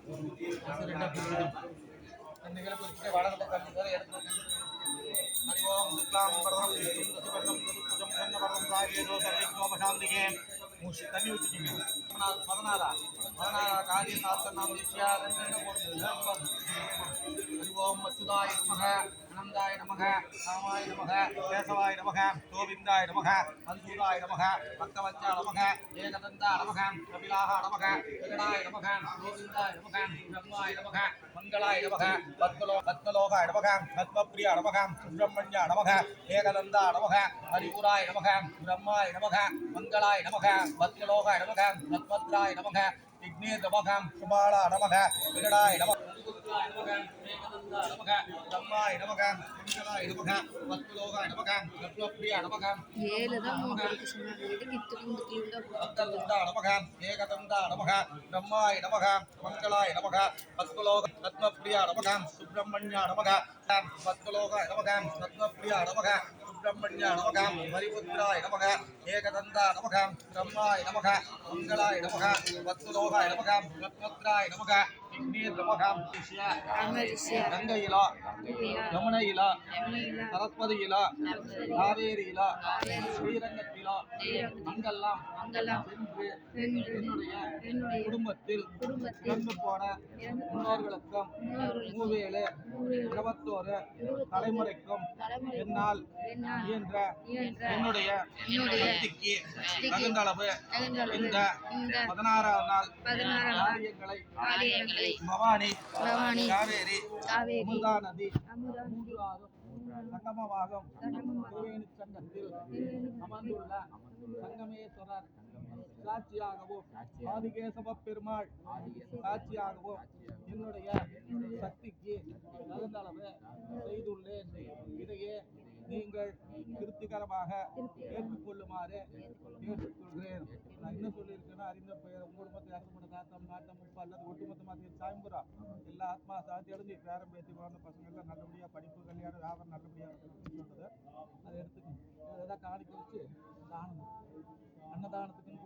தண்ணி ஊற்றிக்கிங்க. 16 காரிய சாஸ்திரம் ஓம் அச்சுதாய நமக அனந்தாய நமக ராமாய நமக கேசவாய நமக கோவிந்தாய நமக மன்சூராய நமக பக்தவச்சா நமக ஏகதந்தா நமக கபிலாக நமக விகடாய நமக கோவிந்தாய நமக பிரம்மாய நமக மங்களாய நமக பத்மலோகாய நமக பத்மப்ரியா நமக சுப்பிரமணியா நமக ஏகதந்தா நமக ஹரிபுராய நமக பிரம்மாய நமக மங்களாய நமக பத்மலோகாய நமக பத்மத்ராய நமக விக்னே நமக சுபாலா நமக விகடாய நமக சுப்பிரமணியா நமக சுப்பிரமணியா நமக ஹரிபுத்ராய நமக ஏகதந்தா நமக பிரம்மாய நமக மங்களாய நமக பத்மலோகாய நமக பத்மத்ராய நமக கங்கையிலா யமுனையிலா சரஸ்வதியிலா காவேரியிலா ஸ்ரீரங்கத்திலா அங்கெல்லாம் சென்று என்னுடைய குடும்பத்தில் இறந்து போன முன்னோர்களுக்கும் மூவேலு 21 தலைமுறைக்கும் என்னால் இயன்ற என்னுடைய சக்திக்கு தகுந்தளவு இந்த 16ஆம் நாள் காரியங்களை பவானி காவேரி அமுதா நதி சங்கமமாகும் திருவேணி சங்கத்தில் அமர்ந்துள்ள சங்கமேஸ்வரர் சாட்சியாகவும் ஆதிகேசவ பெருமாள் சாட்சியாகவும் என்னுடைய சக்திக்கு தகுந்தளவு செய்துள்ளேன். இதையே நீங்கள் திருப்திகரமாக ஏற்றுக்கொள்ளுமாறு கேட்டுக்கொள்கிறேன். நான் என்ன சொல்லியிருக்கேன்னா, அறிந்த பெயர் உங்க குடும்பத்தை அறுபட தாத்தம் நாட்டம் முப்பா அல்லது ஒட்டுமொத்தமாக சாயம்புறா எல்லா ஆத்மா சாத்தி அடைஞ்சு பேரம் பேத்தி வாழ்ந்த பசங்க எல்லாம் நல்லபடியாக படிப்பு கல்யாணம் வியாபாரம் நல்லபடியாக இருக்கணும்னு சொல்றது. அதை எடுத்துக்கணும். எதாவது காணிக்க வச்சு தானம் அன்னதானத்துக்குன்னு